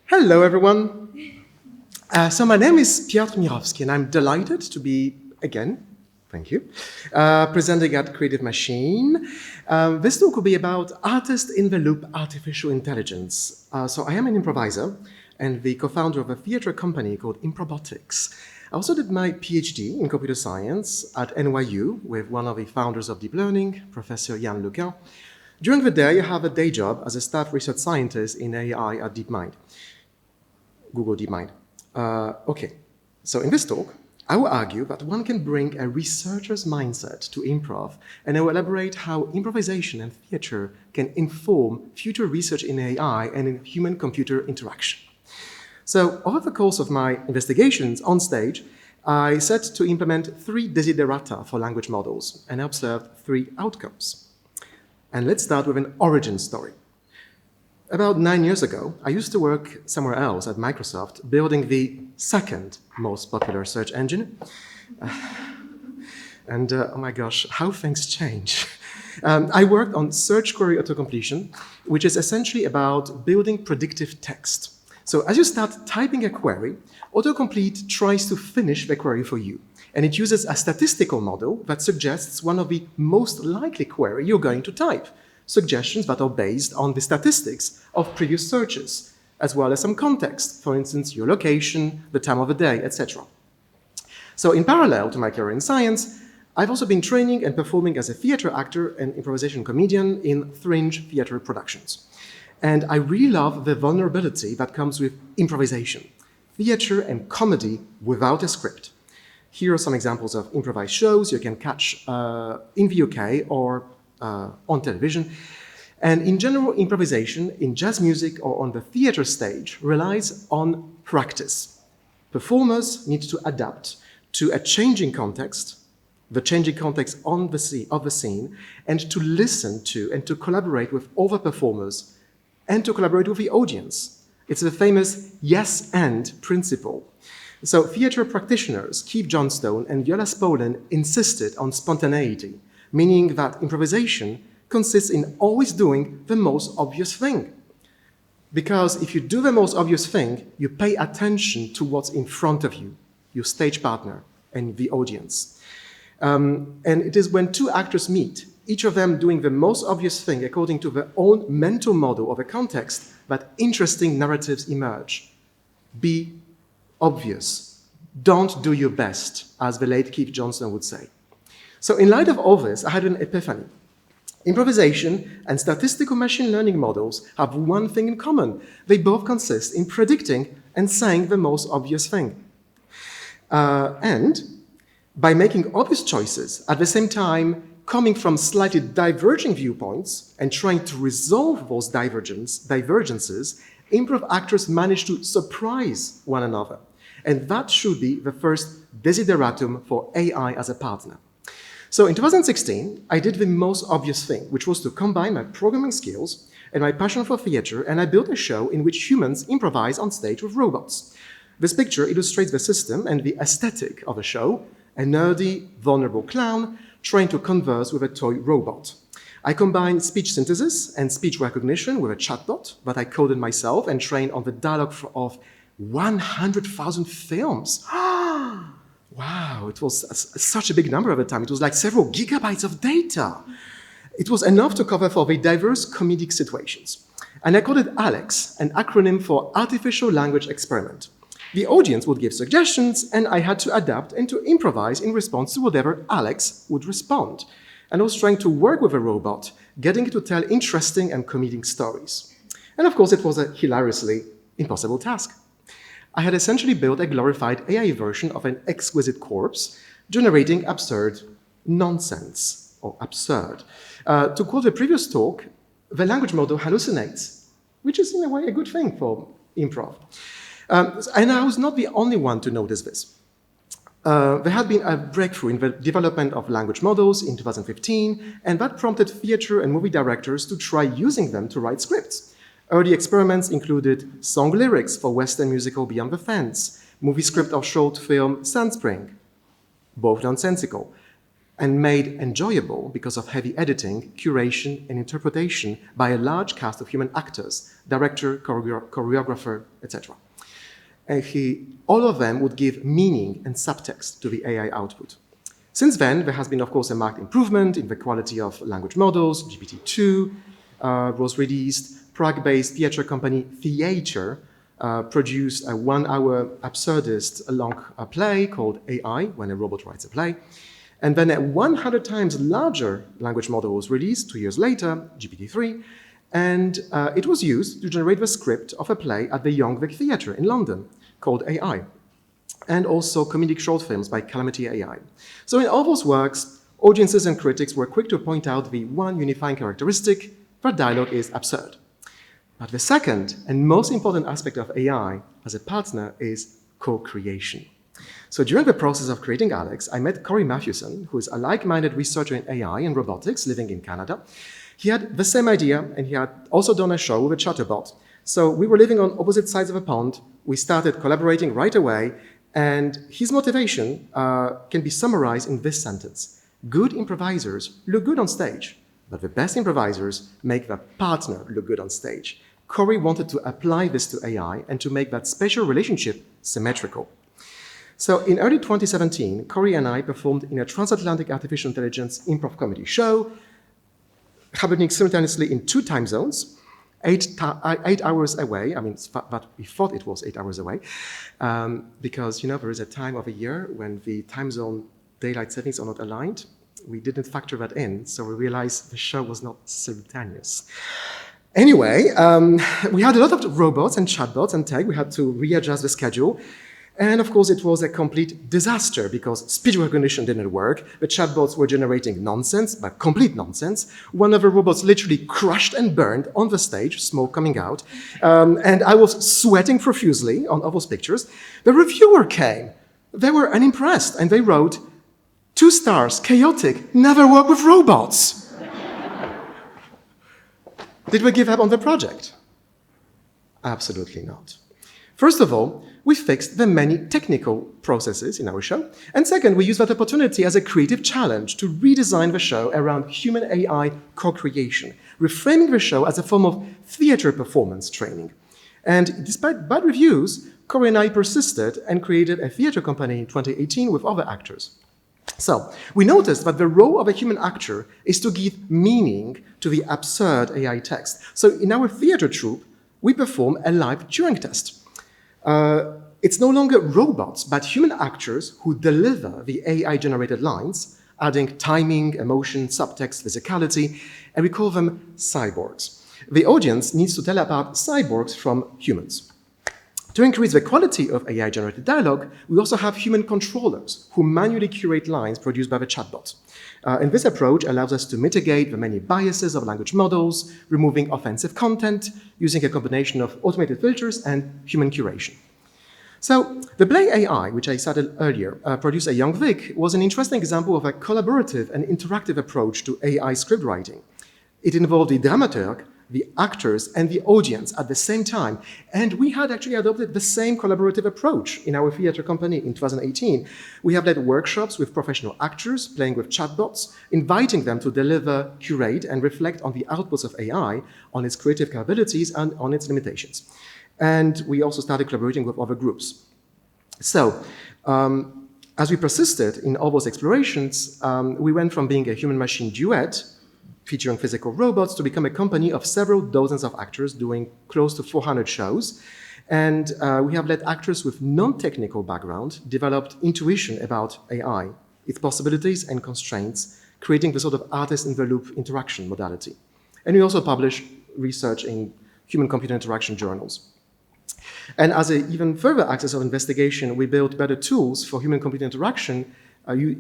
Hello, everyone. So my name is Piotr Mirowski, and I'm delighted to be, again, thank you, presenting at Creative Machine. This talk will be about artist-in-the-loop artificial intelligence. So I am an improviser and the co-founder of a theater company called Improbotics. I also did my PhD in computer science at NYU with one of the founders of deep learning, Professor Yann LeCun. During the day, I have a day job as a staff research scientist in AI at DeepMind, Google DeepMind. Okay, so in this talk, I will argue that one can bring a researcher's mindset to improv, and I will elaborate how improvisation and theater can inform future research in AI and in human-computer interaction. So over the course of my investigations on stage, I set to implement 3 desiderata for language models, and I observed 3 outcomes. And let's start with an origin story. About 9 years ago, I used to work somewhere else at Microsoft, building the second most popular search engine. Oh my gosh, how things change. I worked on search query autocompletion, which is essentially about building predictive text. So as you start typing a query, autocomplete tries to finish the query for you. And it uses a statistical model that suggests one of the most likely query you're going to type. Suggestions that are based on the statistics of previous searches, as well as some context, for instance, your location, the time of the day, etc. So in parallel to my career in science, I've also been training and performing as a theater actor and improvisation comedian in fringe theater productions. And I really love the vulnerability that comes with improvisation, theater and comedy without a script. Here are some examples of improvised shows you can catch in the UK or on television. And in general, improvisation in jazz music or on the theater stage relies on practice. Performers need to adapt to a changing context, the changing context of the scene, and to listen to and to collaborate with other performers and to collaborate with the audience. It's the famous yes and principle. So theater practitioners Keith Johnstone and Viola Spolin insisted on spontaneity, meaning that improvisation consists in always doing the most obvious thing. Because if you do the most obvious thing, you pay attention to what's in front of you, your stage partner and the audience. And it is when 2 actors meet, each of them doing the most obvious thing according to their own mental model of a context, that interesting narratives emerge. Be obvious. Don't do your best, as the late Keith Johnstone would say. So in light of all this, I had an epiphany. Improvisation and statistical machine learning models have one thing in common. They both consist in predicting and saying the most obvious thing. And by making obvious choices, at the same time coming from slightly diverging viewpoints and trying to resolve those divergences, improv actors manage to surprise one another. And that should be the first desideratum for AI as a partner. So in 2016, I did the most obvious thing, which was to combine my programming skills and my passion for theater, and I built a show in which humans improvise on stage with robots. This picture illustrates the system and the aesthetic of a show, a nerdy, vulnerable clown trying to converse with a toy robot. I combined speech synthesis and speech recognition with a chatbot that I coded myself and trained on the dialogue of 100,000 films. Wow, it was such a big number at the time. It was like several gigabytes of data. It was enough to cover for the diverse comedic situations. And I called it ALEX, an acronym for Artificial Language Experiment. The audience would give suggestions, and I had to adapt and to improvise in response to whatever Alex would respond. And I was trying to work with a robot, getting it to tell interesting and comedic stories. And of course, it was a hilariously impossible task. I had essentially built a glorified AI version of an exquisite corpse, generating absurd nonsense, or absurd. To quote the previous talk, the language model hallucinates, which is in a way a good thing for improv. And I was not the only one to notice this. There had been a breakthrough in the development of language models in 2015, and that prompted theater and movie directors to try using them to write scripts. Early experiments included song lyrics for Western musical Beyond the Fence, movie script of short film Sandspring, both nonsensical, and made enjoyable because of heavy editing, curation, and interpretation by a large cast of human actors, director, choreographer, etc. And all of them would give meaning and subtext to the AI output. Since then, there has been, of course, a marked improvement in the quality of language models. GPT-2 was released. Prague-based theater company Theater produced a 1-hour absurdist long play called AI, When a Robot Writes a Play. And then a 100 times larger language model was released 2 years later, GPT-3, and it was used to generate the script of a play at the Young Vic Theatre in London called AI, and also comedic short films by Calamity AI. So in all those works, audiences and critics were quick to point out the one unifying characteristic: their dialogue is absurd. But the second and most important aspect of AI as a partner is co-creation. So during the process of creating Alex, I met Corey Matthewson, who is a like-minded researcher in AI and robotics living in Canada. He had the same idea, and he had also done a show with a chatbot. So we were living on opposite sides of a pond. We started collaborating right away, and his motivation can be summarized in this sentence: good improvisers look good on stage, but the best improvisers make their partner look good on stage. Corey wanted to apply this to AI and to make that spatial relationship symmetrical. So in early 2017, Corey and I performed in a transatlantic artificial intelligence improv comedy show, happening simultaneously in 2 time zones, 8 hours away. I mean, but we thought it was 8 hours away, because, there is a time of a year when the time zone daylight savings are not aligned. We didn't factor that in, so we realized the show was not simultaneous. Anyway, we had a lot of robots and chatbots and tech. We had to readjust the schedule. And of course, it was a complete disaster because speech recognition didn't work. The chatbots were generating nonsense, but complete nonsense. One of the robots literally crushed and burned on the stage, smoke coming out. And I was sweating profusely on all those pictures. The reviewer came. They were unimpressed, and they wrote, 2 stars, chaotic, never work with robots. Did we give up on the project? Absolutely not. First of all, we fixed the many technical processes in our show. And second, we used that opportunity as a creative challenge to redesign the show around human-AI co-creation, reframing the show as a form of theater performance training. And despite bad reviews, Corey and I persisted and created a theater company in 2018 with other actors. So we noticed that the role of a human actor is to give meaning to the absurd AI text. So in our theater troupe, we perform a live Turing test. It's no longer robots, but human actors who deliver the AI-generated lines, adding timing, emotion, subtext, physicality, and we call them cyborgs. The audience needs to tell about cyborgs from humans. To increase the quality of AI-generated dialogue, we also have human controllers who manually curate lines produced by the chatbot. And this approach allows us to mitigate the many biases of language models, removing offensive content, using a combination of automated filters and human curation. So the Play AI, which I cited earlier, produced at Young Vic, was an interesting example of a collaborative and interactive approach to AI script writing. It involved the dramaturg, the actors, and the audience at the same time. And we had actually adopted the same collaborative approach in our theater company in 2018. We have led workshops with professional actors playing with chatbots, inviting them to deliver, curate, and reflect on the outputs of AI, on its creative capabilities, and on its limitations. And we also started collaborating with other groups. So, as we persisted in all those explorations, we went from being a human-machine duet featuring physical robots to become a company of several dozens of actors doing close to 400 shows. And we have let actors with non-technical background develop intuition about AI, its possibilities and constraints, creating the sort of artist-in-the-loop interaction modality. And we also publish research in human-computer interaction journals. And as an even further axis of investigation, we built better tools for human-computer interaction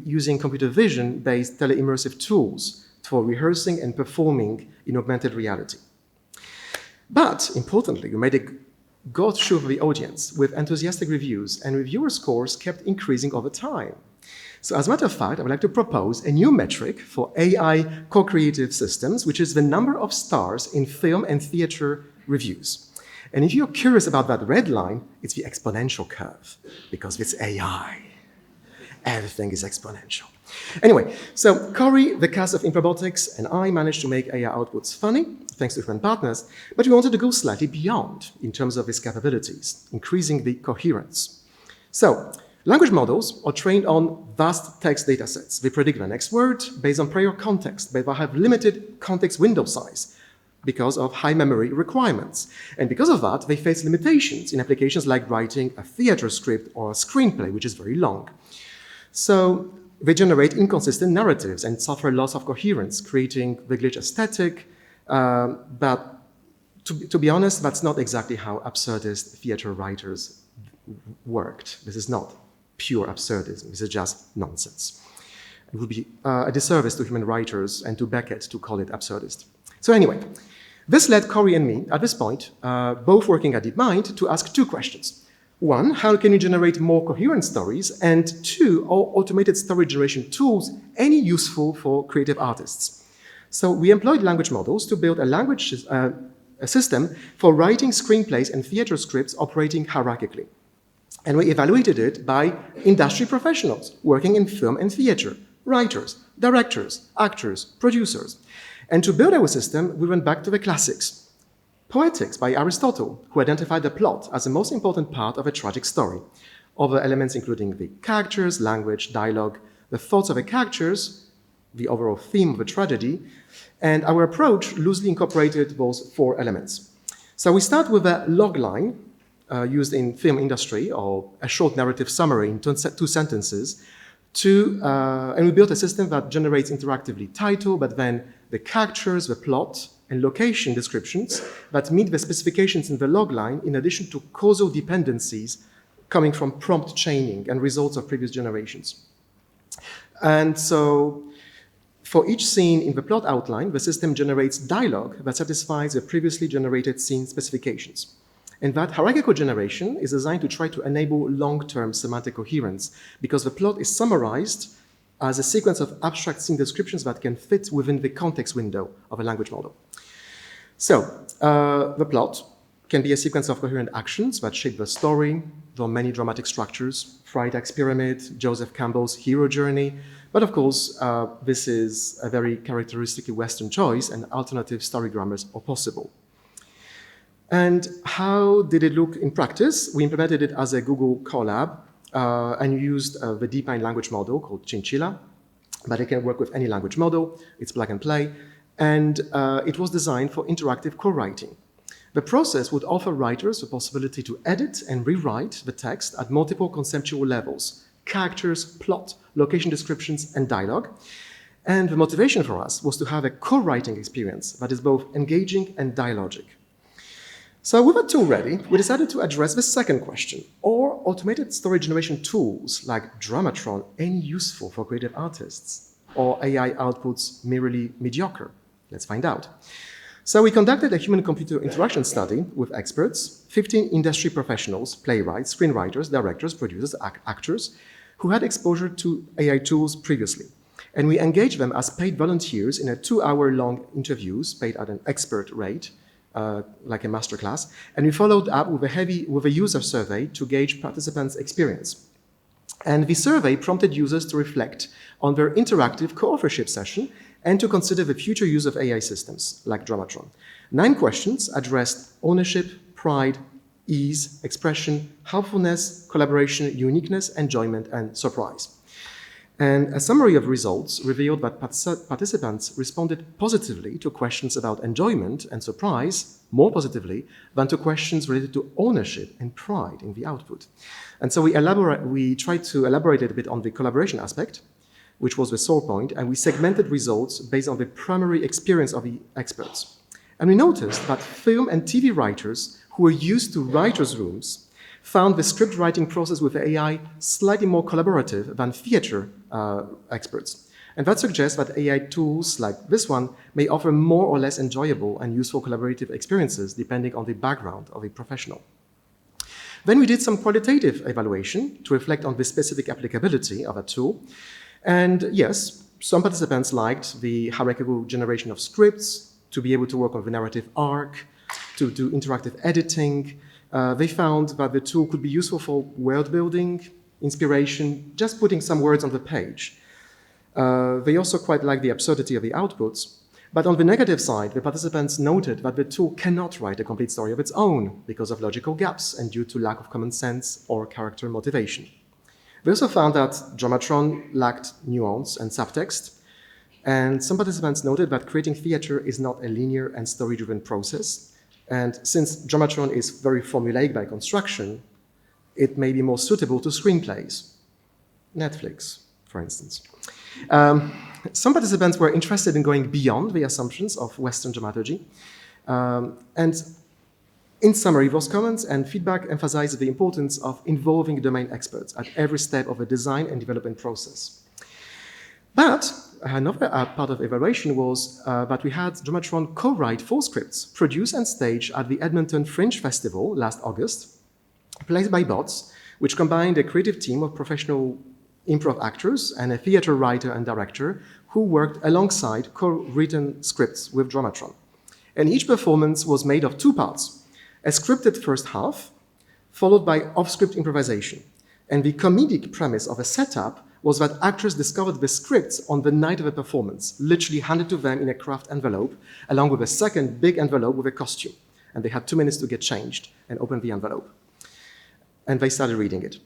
using computer vision-based teleimmersive tools for rehearsing and performing in augmented reality. But importantly, we made a good show for the audience with enthusiastic reviews, and reviewer scores kept increasing over time. So as a matter of fact, I would like to propose a new metric for AI co-creative systems, which is the number of stars in film and theater reviews. And if you're curious about that red line, it's the exponential curve, because it's AI. Everything is exponential. Anyway, so Corey, the cast of Improbotics, and I managed to make AI outputs funny, thanks to different partners, but we wanted to go slightly beyond in terms of its capabilities, increasing the coherence. So, language models are trained on vast text datasets. They predict the next word based on prior context, but they have limited context window size because of high memory requirements. And because of that, they face limitations in applications like writing a theater script or a screenplay, which is very long. So they generate inconsistent narratives and suffer loss of coherence, creating the glitch aesthetic. But to be honest, that's not exactly how absurdist theater writers worked. This is not pure absurdism. This is just nonsense. It would be a disservice to human writers and to Beckett to call it absurdist. So anyway, this led Corey and me, at this point, both working at DeepMind, to ask two questions. One, how can you generate more coherent stories? And two, are automated story generation tools any useful for creative artists? So we employed language models to build a system for writing screenplays and theater scripts operating hierarchically. And we evaluated it by industry professionals working in film and theater, writers, directors, actors, producers. And to build our system, we went back to the classics. Poetics by Aristotle, who identified the plot as the most important part of a tragic story. Other elements including the characters, language, dialogue, the thoughts of the characters, the overall theme of the tragedy, and our approach loosely incorporated those four elements. So we start with a log line used in film industry, or a short narrative summary in two sentences, and we built a system that generates interactively title, but then the characters, the plot, and location descriptions that meet the specifications in the log line, in addition to causal dependencies coming from prompt chaining and results of previous generations. And so for each scene in the plot outline, the system generates dialogue that satisfies the previously generated scene specifications. And that hierarchical generation is designed to try to enable long-term semantic coherence, because the plot is summarized as a sequence of abstract scene descriptions that can fit within the context window of a language model. So, the plot can be a sequence of coherent actions that shape the story. There are many dramatic structures, Freitag's Pyramid, Joseph Campbell's hero journey, but of course, this is a very characteristically Western choice, and alternative story grammars are possible. And how did it look in practice? We implemented it as a Google Colab, and used the DeepMind language model called Chinchilla, but it can work with any language model. It's plug and play, and it was designed for interactive co-writing. The process would offer writers the possibility to edit and rewrite the text at multiple conceptual levels: characters, plot, location descriptions, and dialogue. And the motivation for us was to have a co-writing experience that is both engaging and dialogic. So with a tool ready, we decided to address the second question: are automated story generation tools like Dramatron any useful for creative artists? Or AI outputs merely mediocre? Let's find out. So we conducted a human-computer interaction study with experts, 15 industry professionals, playwrights, screenwriters, directors, producers, actors, who had exposure to AI tools previously. And we engaged them as paid volunteers in a 2-hour-long interviews paid at an expert rate, like a masterclass, and we followed up with a user survey to gauge participants' experience. And the survey prompted users to reflect on their interactive co-authorship session and to consider the future use of AI systems, like Dramatron. 9 questions addressed ownership, pride, ease, expression, helpfulness, collaboration, uniqueness, enjoyment, and surprise. And a summary of results revealed that participants responded positively to questions about enjoyment and surprise, more positively than to questions related to ownership and pride in the output. And so we tried to elaborate a bit on the collaboration aspect, which was the sore point, and we segmented results based on the primary experience of the experts. And we noticed that film and TV writers who were used to writers' rooms found the script writing process with AI slightly more collaborative than theater experts. And that suggests that AI tools like this one may offer more or less enjoyable and useful collaborative experiences depending on the background of a professional. Then we did some qualitative evaluation to reflect on the specific applicability of a tool. And yes, some participants liked the hierarchical generation of scripts, to be able to work on the narrative arc, to do interactive editing. They found that the tool could be useful for world building, inspiration, just putting some words on the page. They also quite liked the absurdity of the outputs. But on the negative side, the participants noted that the tool cannot write a complete story of its own because of logical gaps and due to lack of common sense or character motivation. They also found that Dramatron lacked nuance and subtext, and some participants noted that creating theater is not a linear and story-driven process, and since Dramatron is very formulaic by construction, it may be more suitable to screenplays. Netflix, for instance. Some participants were interested in going beyond the assumptions of Western dramaturgy. And in summary, those comments and feedback emphasized the importance of involving domain experts at every step of the design and development process. But another part of evaluation was that we had Dramatron co-write 4 scripts produced and staged at the Edmonton Fringe Festival last August, played by bots, which combined a creative team of professional improv actors and a theater writer and director who worked alongside co-written scripts with Dramatron. And each performance was made of 2 parts, a scripted first half, followed by off-script improvisation. And the comedic premise of a setup was that actors discovered the scripts on the night of a performance, literally handed to them in a craft envelope, along with a second big envelope with a costume. And they had 2 minutes to get changed and open the envelope. And they started reading it.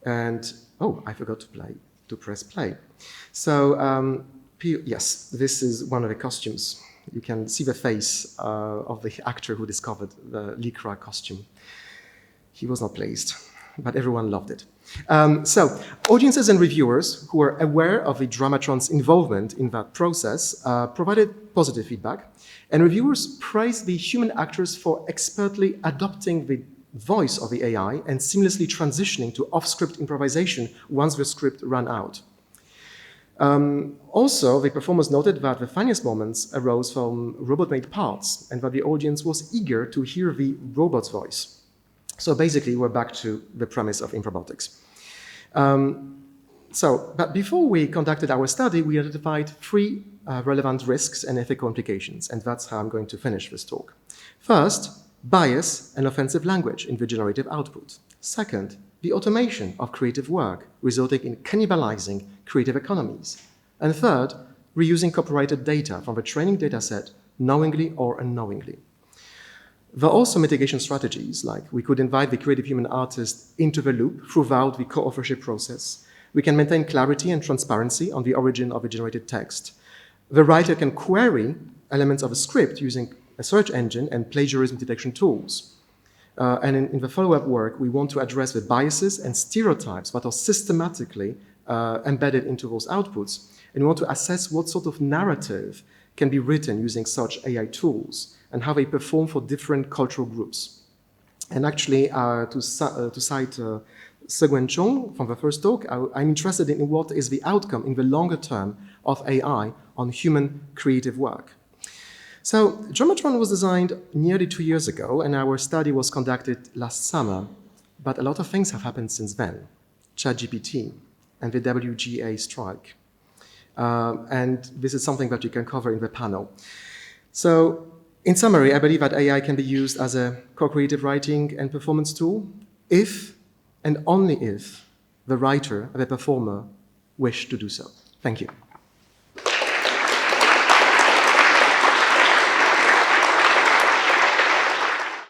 And, oh, I forgot to press play. So, yes, this is one of the costumes. You can see the face of the actor who discovered the Lycra costume. He was not pleased, but everyone loved it. So, audiences and reviewers who were aware of the Dramatron's involvement in that process provided positive feedback, and reviewers praised the human actors for expertly adopting the voice of the AI and seamlessly transitioning to off-script improvisation once the script ran out. Also, the performers noted that the funniest moments arose from robot-made parts and that the audience was eager to hear the robot's voice. So basically, we're back to the premise of Improbotics. But before we conducted our study, we identified 3 relevant risks and ethical implications, and that's how I'm going to finish this talk. First, bias and offensive language in the generative output. Second, the automation of creative work, resulting in cannibalizing creative economies. And third, reusing copyrighted data from the training dataset knowingly or unknowingly. There are also mitigation strategies, like we could invite the creative human artist into the loop throughout the co-authorship process. We can maintain clarity and transparency on the origin of a generated text. The writer can query elements of a script using a search engine and plagiarism detection tools. And in the follow-up work, we want to address the biases and stereotypes that are systematically embedded into those outputs. And we want to assess what sort of narrative can be written using such AI tools and how they perform for different cultural groups. And actually, to cite Seguen Chong from the first talk, I'm interested in what is the outcome in the longer term of AI on human creative work. So, Dramatron was designed nearly 2 years ago, and our study was conducted last summer. But a lot of things have happened since then. ChatGPT and the WGA strike. And this is something that you can cover in the panel. So, in summary, I believe that AI can be used as a co-creative writing and performance tool if and only if the writer and the performer wish to do so. Thank you.